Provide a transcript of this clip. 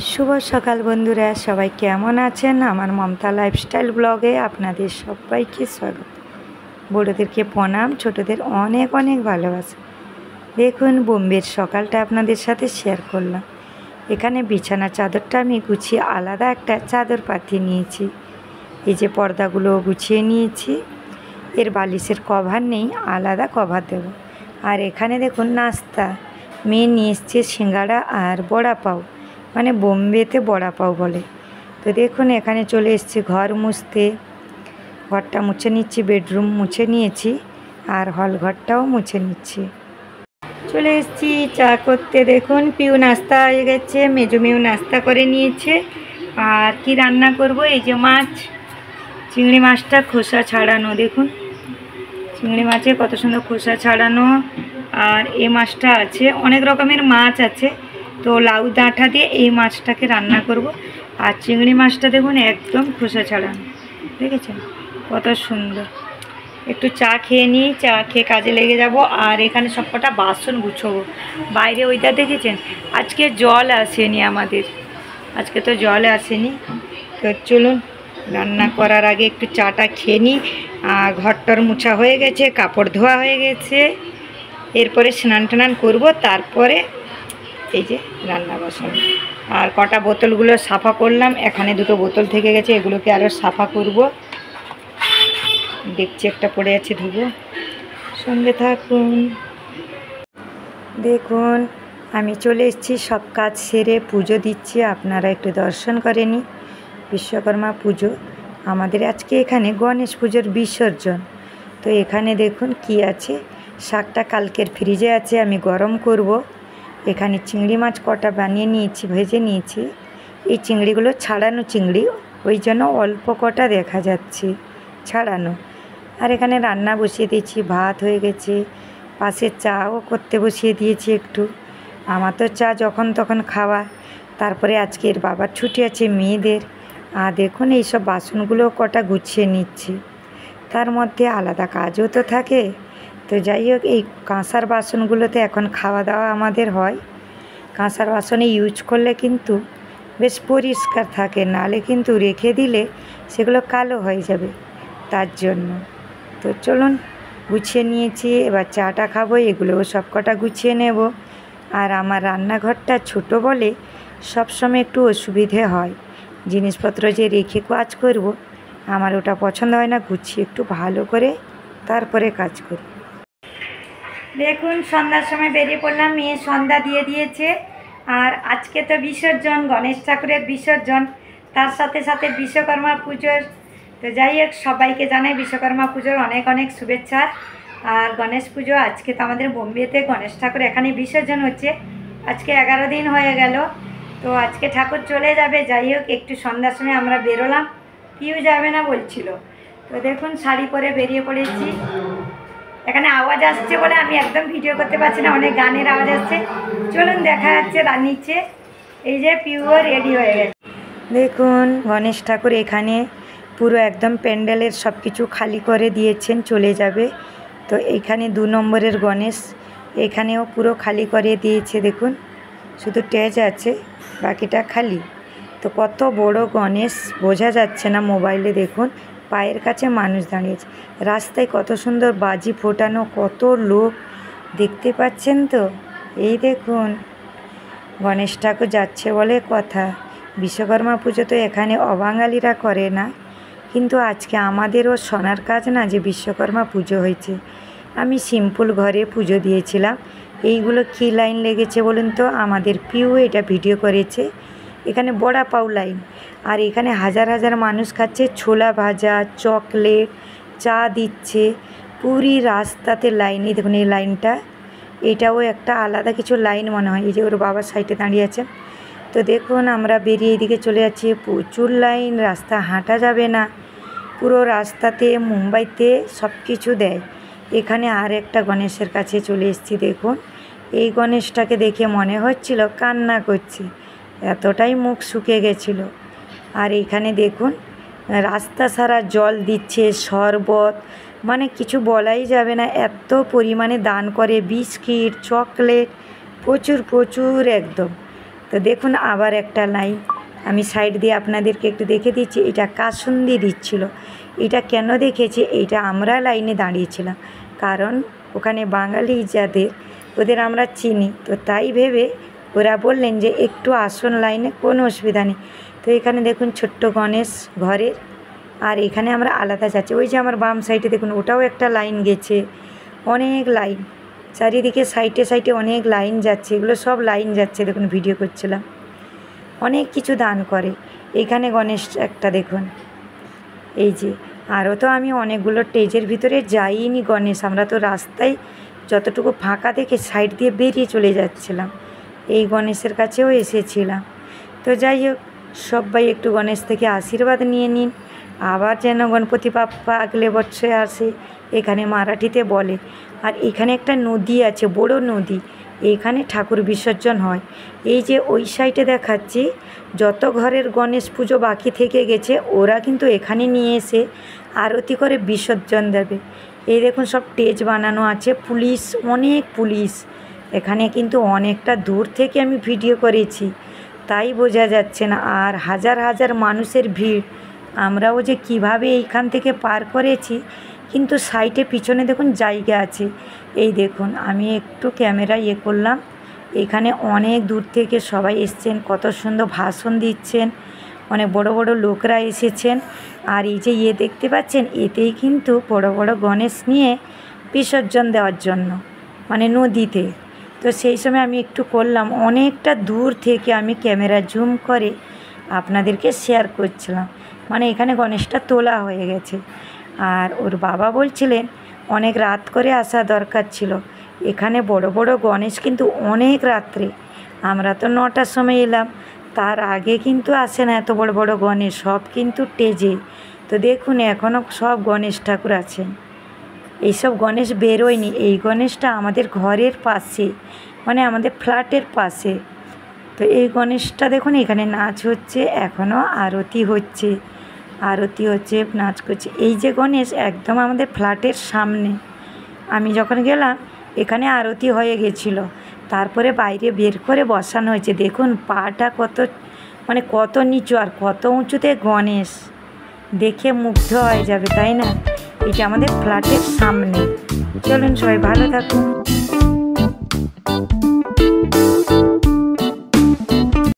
শুভ সকাল বন্ধুরা, সবাই কেমন আছেন? আমার মমতা লাইফস্টাইল ব্লগে আপনাদের সবাইকে স্বাগত। বড়োদেরকে প্রণাম, ছোটদের অনেক অনেক ভালোবাসা। দেখুন, বোম্বের সকালটা আপনাদের সাথে শেয়ার করলাম। এখানে বিছানা চাদরটা আমি গুছিয়ে আলাদা একটা চাদর পাতিয়ে নিয়েছি। এই যে পর্দাগুলো গুছিয়ে নিয়েছি, এর বালিশের কভার নেই, আলাদা কভার দেব। আর এখানে দেখুন নাস্তা, মেয়ে নিয়ে এসছে সিঙ্গাড়া আর বড়া পাও, মানে বোম্বেতে বড়া পাও বলে। তো দেখুন এখানে চলে এসেছি ঘর মুছতে। ঘরটা মুছে নিচ্ছি, বেডরুম মুছে নিয়েছি আর হল ঘরটাও মুছে নিচ্ছি। চলে এসেছি চা করতে। দেখুন পিউ নাস্তা হয়ে গেছে, মেজো মেয়েও নাস্তা করে নিয়েছে। আর কি রান্না করব, এই যে মাছ, চিংড়ি মাছটা খোসা ছাড়ানো। দেখুন চিংড়ি মাছের কত সুন্দর খোসা ছাড়ানো। আর এই মাছটা আছে, অনেক রকমের মাছ আছে, তো লাউ ডাঁটা দিয়ে এই মাছটাকে রান্না করব। আর চিংড়ি মাছটা দেখুন একদম খোসা ছাড়ানো, দেখেছেন কত সুন্দর। একটু চা খেয়ে নিই, চা খেয়ে কাজে লেগে যাব। আর এখানে সবকটা বাসন গুছোবো। বাইরে ওইটা দেখেছেন, আজকে জল আসেনি আমাদের, আজকে তো জল আসেনি। তো চলুন রান্না করার আগে একটু চাটা খেয়ে নিই। ঘরটর মুছা হয়ে গেছে, কাপড় ধোয়া হয়ে গেছে, এরপরে স্নান টান করবো, তারপরে এই যে রান্না বসাবো। আর কটা বোতলগুলো সাফা করলাম, এখানে দুটো বোতল থেকে গেছে, এগুলোকে আরও সাফা করব। দেখছি একটা পড়ে আছে, ধুবো। সঙ্গে থাকুন। দেখুন আমি চলে এসেছি, সব কাজ সেরে পুজো দিচ্ছি। আপনারা একটু দর্শন করে নিন। বিশ্বকর্মা পুজো আমাদের আজকে এখানে, গণেশ পুজোর বিসর্জন। তো এখানে দেখুন কি আছে, শাকটা কালকের ফ্রিজে আছে, আমি গরম করব। এখানে চিংড়ি মাছ কটা বানিয়ে নিয়েছি, ভেজে নিয়েছি। এই চিংড়িগুলো ছাড়ানো চিংড়ি, ওই জন্য অল্প কটা দেখা যাচ্ছে ছাড়ানো। আর এখানে রান্না বসিয়ে দিয়েছি, ভাত হয়ে গেছে, পাশে চাও করতে বসিয়ে দিয়েছি একটু। আমার তো চা যখন তখন খাওয়া। তারপরে আজকের বাবার ছুটি আছে মেয়েদের। আর দেখুন এইসব বাসনগুলো কটা গুছিয়ে নিচ্ছি, তার মধ্যে আলাদা কাজও তো থাকে। তো যাই হোক, এই কাঁসার বাসনগুলোতে এখন খাওয়া দাওয়া আমাদের হয়। কাঁসার বাসনে ইউজ করলে কিন্তু বেশ পরিষ্কার থাকে, নাহলে কিন্তু রেখে দিলে সেগুলো কালো হয়ে যাবে, তার জন্য। তো চলুন গুছিয়ে নিয়েছি, এবার চাটা খাবো, এগুলোও সব কটা গুছিয়ে নেব। আর আমার রান্নাঘরটা ছোট বলে সবসময় একটু অসুবিধে হয়, জিনিসপত্র যে রেখে কাজ করব আমার ওটা পছন্দ হয় না। গুছিয়ে একটু ভালো করে তারপরে কাজ করি। দেখুন সন্ধ্যার সময় বেরিয়ে পড়লাম, মেয়ে সন্ধ্যা দিয়ে দিয়েছে। আর আজকে তো বিসর্জন, গণেশ ঠাকুরের বিসর্জন, তার সাথে সাথে বিশ্বকর্মা পুজোর। তো যাই হোক, সবাইকে জানাই বিশ্বকর্মা পুজোর অনেক অনেক শুভেচ্ছা। আর গণেশ পুজো আজকে তো আমাদের বোম্বেতে গণেশ ঠাকুর এখানে বিসর্জন হচ্ছে। আজকে 11 দিন হয়ে গেল, তো আজকে ঠাকুর চলে যাবে। যাই হোক, একটু সন্ধ্যার সময় আমরা বেরোলাম, পিউ যাবে না বলছিল। তো দেখুন শাড়ি পরে বেরিয়ে পড়েছি। এখানে আওয়াজ আসছে বলে আমি একদম ভিডিও করতে পারছি না, অনেক গানের আওয়াজ আসছে। চলুন দেখা যাচ্ছে নিচে। এই যে পিউও রেডি হয়ে গেছে। দেখুন গণেশ ঠাকুর এখানে পুরো একদম প্যান্ডেলের সব কিছু খালি করে দিয়েছেন, চলে যাবে। তো এইখানে 2 নম্বরের গণেশ, এখানেও পুরো খালি করে দিয়েছে। দেখুন শুধু স্টেজ আছে, বাকিটা খালি। তো কত বড় গণেশ বোঝা যাচ্ছে না মোবাইলে। দেখুন পায়ের কাছে মানুষ দাঁড়িয়েছে, রাস্তায় কত সুন্দর বাজি ফোটানো, কত লোক দেখতে পাচ্ছেন তো। এই দেখুন গণেশ ঠাকুর যাচ্ছে বলে কথা। বিশ্বকর্মা পুজো তো এখানে অবাঙালিরা করে না, কিন্তু আজকে আমাদেরও শোনার কাজ না যে বিশ্বকর্মা পুজো হয়েছে। আমি সিম্পল ঘরে পুজো দিয়েছিলাম। এইগুলো কী লাইন লেগেছে বলুন তো, আমাদের পিউ এটা ভিডিও করেছে। এখানে বড়া পাও লাইন, আর এখানে হাজার হাজার মানুষ খাচ্ছে ছোলা ভাজা, চকলেট, চা দিচ্ছে, পুরি রাস্তাতে লাইন। এই দেখুন এই লাইনটা, এটাও একটা আলাদা কিছু লাইন মনে হয়। এই যে ওর বাবার সাইডে দাঁড়িয়ে আছে। তো দেখুন আমরা বেরিয়ে এদিকে চলে যাচ্ছি, প্রচুর লাইন, রাস্তা হাঁটা যাবে না। পুরো রাস্তাতে মুম্বাইতে সব কিছু দেয়। এখানে আর একটা গণেশের কাছে চলে এসেছি। দেখুন এই গণেশটাকে দেখে মনে হচ্ছিল কান্না করছে, এতটাই মুখ শুকিয়ে গেছিলো। আর এইখানে দেখুন রাস্তা সারা জল দিচ্ছে, শরবত, মানে কিছু বলাই যাবে না, এত পরিমাণে দান করে। বিস্কিট, চকলেট, প্রচুর প্রচুর একদম। তো দেখুন আবার একটা লাইন, আমি সাইড দিয়ে আপনাদেরকে একটু দেখে দিচ্ছি। এটা কাসুন্দি দিচ্ছিল। এটা কেন দেখেছি, এইটা আমরা লাইনে দাঁড়িয়েছিলাম, কারণ ওখানে বাঙালি যাদের, ওদের আমরা চিনি, তো তাই ভেবে ওরা বললেন যে একটু আসন লাইনে, কোনো অসুবিধা নেই। তো এখানে দেখুন ছোট্ট গণেশ ঘরের, আর এখানে আমরা আলাদা যাচ্ছি। ওই যে আমার বাম সাইডে দেখুন, ওটাও একটা লাইন গেছে, অনেক লাইন চারিদিকে, সাইডে সাইডে অনেক লাইন যাচ্ছে। এগুলো সব লাইন যাচ্ছে, দেখুন ভিডিও করছিলাম। অনেক কিছু দান করে। এখানে গণেশ একটা দেখুন, এই যে। আরও তো আমি অনেকগুলো স্টেজের ভিতরে যাইনি গণেশ, আমরা তো রাস্তায় যতটুকু ফাঁকা দেখে সাইড দিয়ে বেরিয়ে চলে যাচ্ছিলাম। এই গণেশের কাছেও এসেছিলাম। তো যাই হোক, সবাই একটু গণেশ থেকে আশীর্বাদ নিয়ে নিন। আবার যেন গণপতি বাপ্পা আগলে বছরে আসে, এখানে মারাঠিতে বলে। আর এখানে একটা নদী আছে, বড় নদী, এখানে ঠাকুর বিসর্জন হয়। এই যে ওই সাইডে দেখাচ্ছি, যত ঘরের গণেশ পুজো বাকি থেকে গেছে, ওরা কিন্তু এখানে নিয়ে এসে আরতি করে বিসর্জন দেবে। এই দেখুন সব স্টেজ বানানো আছে, পুলিশ, অনেক পুলিশ। এখানে কিন্তু অনেকটা দূর থেকে আমি ভিডিও করেছি, তাই বোঝা যাচ্ছে না। আর হাজার হাজার মানুষের ভিড়। আমরাও যে কিভাবে এইখান থেকে পার করেছি, কিন্তু সাইডে পিছনে দেখুন জায়গা আছে। এই দেখুন, আমি একটু ক্যামেরা করলাম। এখানে অনেক দূর থেকে সবাই এসছেন, কত সুন্দর ভাষণ দিচ্ছেন, অনেক বড় বড় লোকরা এসেছেন। আর এই যে দেখতে পাচ্ছেন, এতেই কিন্তু বড় বড় গণেশ নিয়ে বিসর্জন দেওয়ার জন্য, মানে নদীতে। তো সেই সময় আমি একটু করলাম, অনেকটা দূর থেকে আমি ক্যামেরা জুম করে আপনাদেরকে শেয়ার করছিলাম। মানে এখানে গণেশটা তোলা হয়ে গেছে। আর ওর বাবা বলছিলেন অনেক রাত করে আসা দরকার ছিল। এখানে বড় বড় গণেশ কিন্তু অনেক রাত্রে, আমরা তো 9টার সময় এলাম, তার আগে কিন্তু আসে না এত বড় বড় গণেশ, সব কিন্তু স্টেজে। তো দেখুন এখনও সব গণেশ ঠাকুর আছেন। এইসব গণেশ বেরোয়নি। এই গণেশটা আমাদের ঘরের পাশে, মানে আমাদের ফ্ল্যাটের পাশে। তো এই গণেশটা দেখুন, এখানে নাচ হচ্ছে, এখনও আরতি হচ্ছে, আরতি হচ্ছে, নাচ করছে। এই যে গণেশ একদম আমাদের ফ্ল্যাটের সামনে। আমি যখন গেলাম, এখানে আরতি হয়ে গেছিলো, তারপরে বাইরে বের করে বসানো হয়েছে। দেখুন পাটা কত, মানে কত নিচু আর কত উঁচুতে গণেশ, দেখে মুগ্ধ হয়ে যাবে, তাই না? এটা আমাদের ফ্ল্যাটের সামনে। চলুন সবাই ভালো থাকুন।